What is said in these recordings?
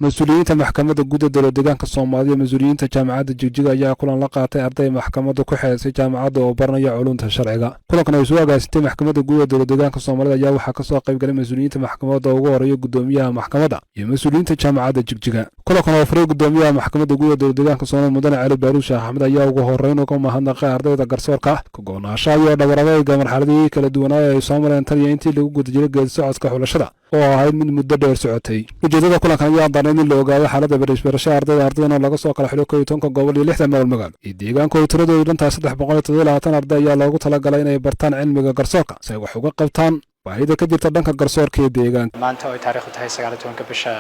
mas-uuliyiinta maxkamadda guud ee dowlad deegaanka Soomaaliya mas-uuliyiinta jaamacadda Jigjiga ayaa kulan la qaatay arday maxkamadda ku xeelisay jaamacadda oo baranaya culuumta sharciga. Kulankan ay soo agaasitay maxkamadda guud ee dowlad deegaanka Soomaaliya ayaa waxaa ka soo qayb galay mas-uuliyiinta maxkamadda ugu horeeya gudoomiyaha maxkamadda iyo mas-uuliyiinta jaamacadda Jigjiga. Kulankan oo furay gudoomiyaha maxkamadda guud ee dowlad deegaanka Soomaaliya Mudane Cali Baaruud Sheekh Axmed ayaa ugu horeyn uga mahadnaqay ardayda garsoorka ka go'naanshaha iyo dhawaradayga marxaladii kala duwanaa ee ay soo mareen tan iyo intii lagu guda jiray geedi socodka xulashada oo ahayd mid muddo dheer socotay. Ujeedada kulankan ayaa dareen in la ogaado xaaladda barashada ardayda laga soo kala xidho 12 gobol iyo 60 meel magaalo. Deegaankooda tiradoodu dhantaa 327 arday ayaa loogu talagalay inay bartaan cilmiga garsoorka si ay wax uga qabtaan baahida ka jirta dhanka garsoorka ee deegaanka. Maanta oo taariikhdu tahay 19 bisha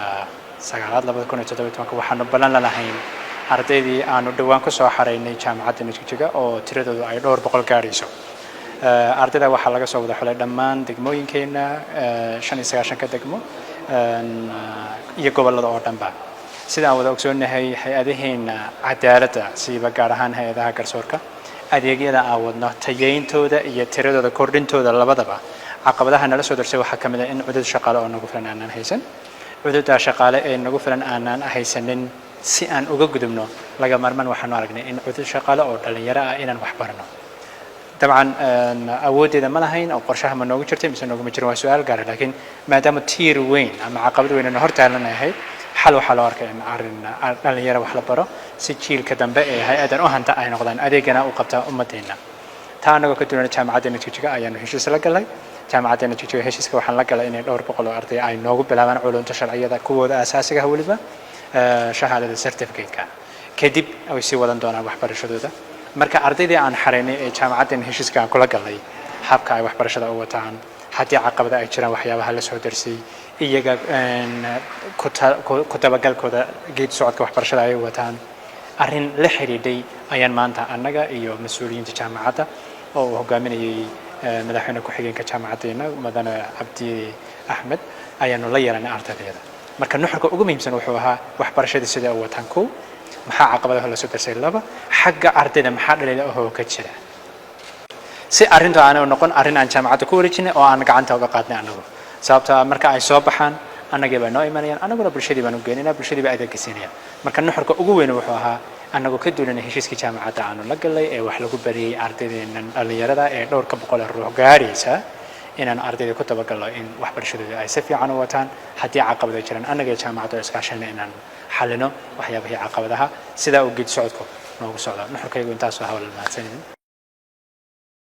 9/2017 waxaanu ballan lahayn ardaydii aanu dhawaan ku soo xareynay jaamacadda Jigjiga oo tiradoodu ay dhowr boqol gaarayso. ardayda waxaa laga soo wada xulay dhammaan degmooyinkeena 95 degmo iyo gobolada oo dhanba. sida aan wada ogsoonahay hay'adaheena cadaaladda siiba gaar ahaan hay'adaha garsoorka adeegyada aan wadno tayeyntooda iyo tiradooda kordhintooda labadaba caqabadaha nala soo darsay waxaa kamid ah in cudud shaqaale oo nagu filan aanan haysan cududda shaqaale ee nagu filan aanan haysanin si aan uga gudubno laga marman waxaanu aragnay in cudud shaqaale oo dhalinyaro ah inaan wax barno طبعا awooddeeda ma lahayn oo qorshaha ma noogu jirtay mise noogu ma jirin waa su'aal gaar ah laakiin maadaama tiir weyn ama caqabad weyn oo hortaalanahay xal waxa loo arkay in arrin dhalinyaro wax la baro si jiilka dambe ee hay'adan u hanta ay noqdaan adeegana u qabta ummadeena taa anaga ka duwan jaamacadda Jigjiga ayaanu heshiis la galay jaamacadda Jigjiga heshiiska waxaan la galay in dhowr boqol oo arday ay noogu bilaabaan culuumta sharciyada kuwooda asaasiga ah waliba shahaadada certificate-ka kadib ay sii wadan doonaan waxbarashadooda marka ardaydii aan xareynay ee jaamacadda heshiiska aan kula galay habka ay waxbarashada u wataan haddii caqabada ay jiraan waxyaabaha la soo darsay iyaga ku tabagalkooda geed socodka waxbarashada ay wataan arrin la xiriiday ayaan maanta annaga iyo mas'uuliyiinta jaamacadda oo uu hogaaminayay madaxweyne ku-xigeenka jaamacaddeena Mudane Cabdi Axmed ayaanu la yeelanay ardayda marka nuxurka ugu muhiimsan wuxuu ahaa waxbarashada sida ay wataan ku maxaa caqabadaha la soo darsay laba xagga ardayda maxaa dhaliila oo ka jira si arrintu aan noqon arrin aan jaamacadda ku wareejinay oo aan gacanta uga qaadnay anagu sababta marka ay soo baxaan anaga baa noo imanayaan anaguna bulshadii baan u geenaynaa bulshadii baa adeeg siinaya marka nuxurka ugu weyn wuxuu ahaa anagu ka duulanay heshiiskii jaamacadda aanu la galay ee wax lagu bariyay ardaydeena dhalinyarada ee dhowr ka boqol ruux gaaraysa inaan ardayda ku tabagalno in waxbarashadooda ay si fiican u wataan haddii caqabado jiraan anaga jaamacadda iska shaqeynaa inaan xalino waxyaabaha caqabadaha sida uu geed socodku noogu socdo nuxurkaygu intaas waa hawl mahadsanid